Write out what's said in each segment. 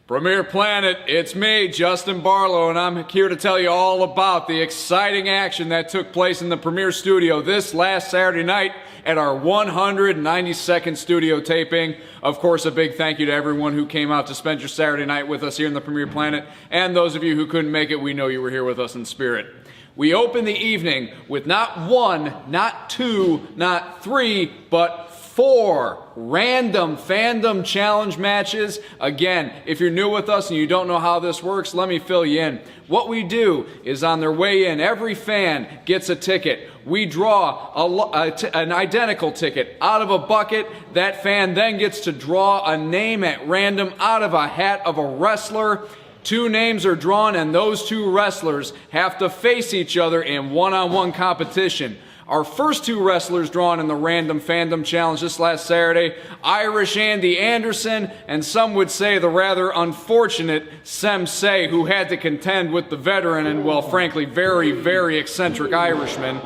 Premier Planet, it's me, Justin Barlow, and I'm here to tell you all about the exciting action that took place in the Premier Studio this last Saturday night at our 192nd studio taping. Of course, a big thank you to everyone who came out to spend your Saturday night with us here in the Premier Planet, and those of you who couldn't make it, we know you were here with us in spirit. We opened the evening with not one, not two, not three, but 4 random fandom challenge matches. Again, if you're new with us and you don't know how this works, let me fill you in. What we do is on their way in, every fan gets a ticket. We draw an identical ticket out of a bucket. That fan then gets to draw a name at random out of a hat of a wrestler. 2 names are drawn, and those 2 wrestlers have to face each other in one-on-one competition. Our first 2 wrestlers drawn in the Random Fandom Challenge this last Saturday, Irish Andy Anderson, and some would say the rather unfortunate Sensei, who had to contend with the veteran and, well, frankly, very, very eccentric Irishman.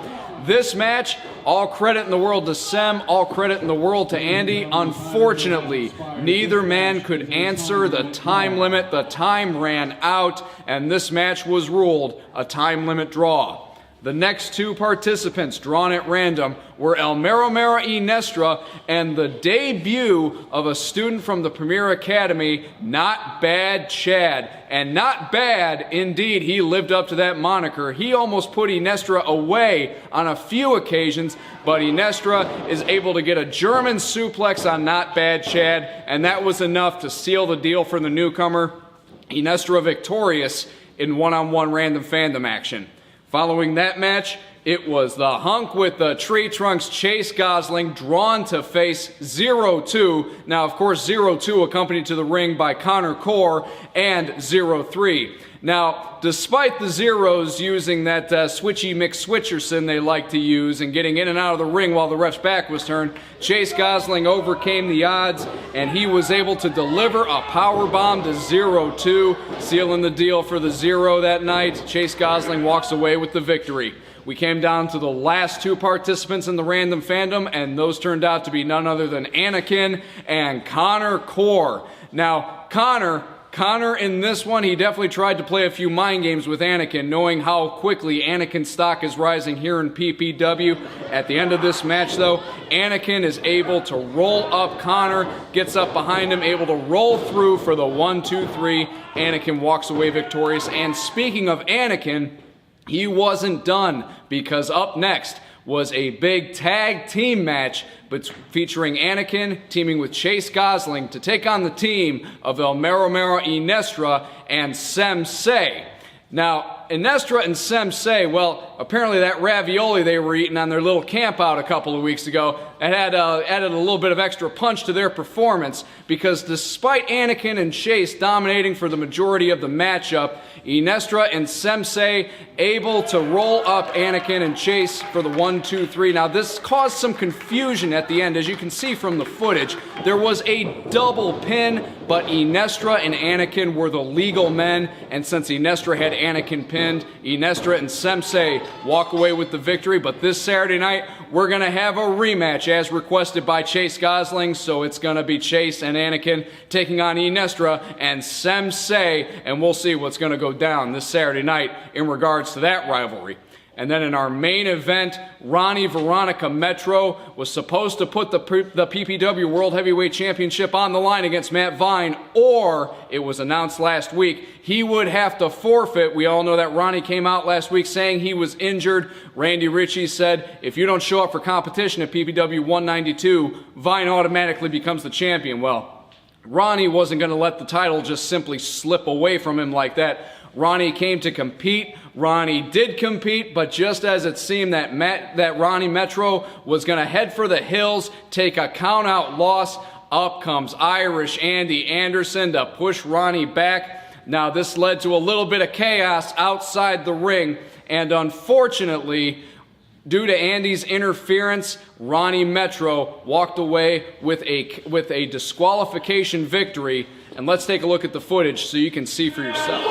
This match, all credit in the world to Sem, all credit in the world to Andy. Unfortunately, neither man could answer the time limit. The time ran out, and this match was ruled a time limit draw. The next 2 participants drawn at random were El Mero Mero INIESTRA and the debut of a student from the Premier Academy, Not Bad Chad. And not bad, indeed, he lived up to that moniker. He almost put INIESTRA away on a few occasions, but INIESTRA is able to get a German suplex on Not Bad Chad, and that was enough to seal the deal for the newcomer. INIESTRA victorious in one-on-one random fandom action. Following that match, it was the hunk with the tree trunks, Chase Gosling, drawn to face 0-2. Now, of course, 0-2 accompanied to the ring by CORR and 0-3. Now, despite the Zeros using that switchy McSwitcherson they like to use and getting in and out of the ring while the ref's back was turned, Chase Gosling overcame the odds, and he was able to deliver a powerbomb to 0-2, sealing the deal for the Zero that night. Chase Gosling walks away with the victory. We came down to the last 2 participants in the Random Fandom, and those turned out to be none other than ANAKIN and CORR. Now, Connor in this one, he definitely tried to play a few mind games with ANAKIN, knowing how quickly ANAKIN's stock is rising here in PPW. At the end of this match, though, ANAKIN is able to roll up Connor, gets up behind him, able to roll through for the 1-2-3. ANAKIN walks away victorious. And speaking of ANAKIN, he wasn't done, because up next was a big tag team match featuring ANAKIN teaming with Chase Gosling to take on the team of El Mero Mero INIESTRA and Sensei. Now, INIESTRA and Sensei, well, apparently that ravioli they were eating on their little camp out a couple of weeks ago had added a little bit of extra punch to their performance, because despite ANAKIN and Chase dominating for the majority of the matchup, INIESTRA and Sensei able to roll up ANAKIN and Chase for the 1-2-3. Now, this caused some confusion at the end. As you can see from the footage, there was a double pin, but INIESTRA and ANAKIN were the legal men, and since INIESTRA had ANAKIN pinned, INIESTRA and Sensei walk away with the victory. But this Saturday night, we're going to have a rematch as requested by Chase Gosling, so it's going to be Chase and ANAKIN taking on INIESTRA and Sensei, and we'll see what's going to go down this Saturday night in regards to that rivalry. And then in our main event, Ronnie Veronica Metro was supposed to put the PPW World Heavyweight Championship on the line against Matt Vine, or it was announced last week he would have to forfeit. We all know that Ronnie came out last week saying he was injured. Randy Ritchie said, if you don't show up for competition at PPW 192, Vine automatically becomes the champion. Well, Ronnie wasn't going to let the title just simply slip away from him like that. Ronnie came to compete. Ronnie did compete, but just as it seemed that Ronnie Metro was going to head for the hills, take a count-out loss, up comes Irish Andy Anderson to push Ronnie back. Now, this led to a little bit of chaos outside the ring, and unfortunately, due to Andy's interference, Ronnie Metro walked away with a disqualification victory. And let's take a look at the footage so you can see for yourself.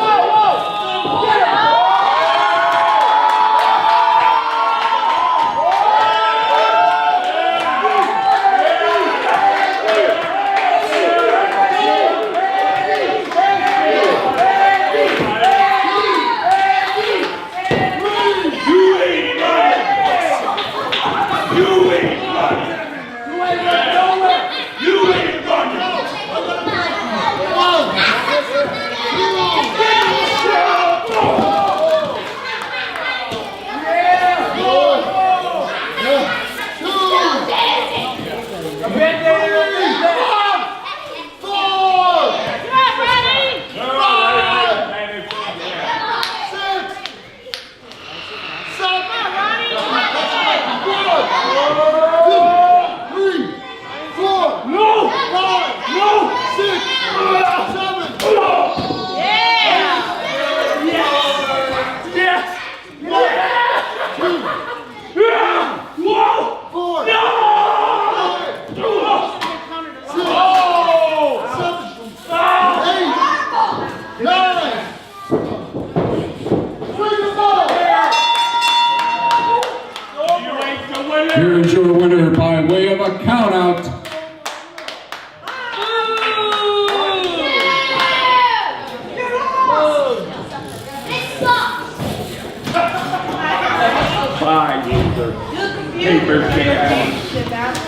another paper championship out.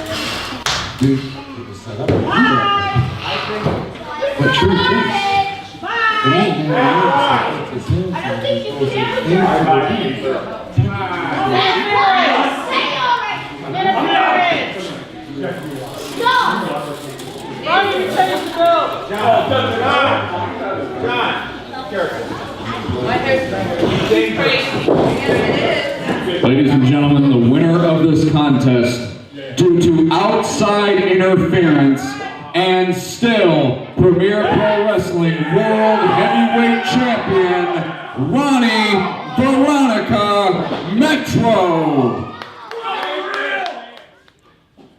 But truth is, I don't think you can Ladies and gentlemen, the winner of this contest, due to outside interference, and still Premier Pro Wrestling World Heavyweight Champion, Ronnie Veronica Metro.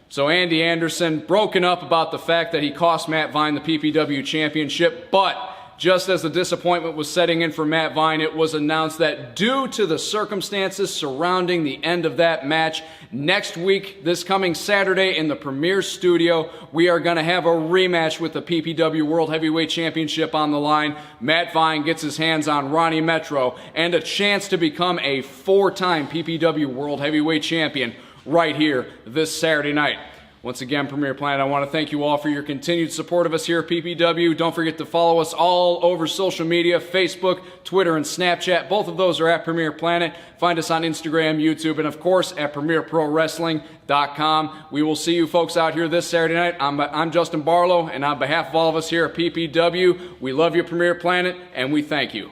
So Andy Anderson broken up about the fact that he cost Matt Vine the PPW championship, but just as the disappointment was setting in for Matt Vine, it was announced that due to the circumstances surrounding the end of that match, next week, this coming Saturday in the Premier Studio, we are going to have a rematch with the PPW World Heavyweight Championship on the line. Matt Vine gets his hands on Ronnie Metro and a chance to become a 4-time PPW World Heavyweight Champion right here this Saturday night. Once again, Premier Planet, I want to thank you all for your continued support of us here at PPW. Don't forget to follow us all over social media, Facebook, Twitter, and Snapchat. Both of those are at Premier Planet. Find us on Instagram, YouTube, and of course at PremierProWrestling.com. We will see you folks out here this Saturday night. I'm Justin Barlow, and on behalf of all of us here at PPW, we love you, Premier Planet, and we thank you.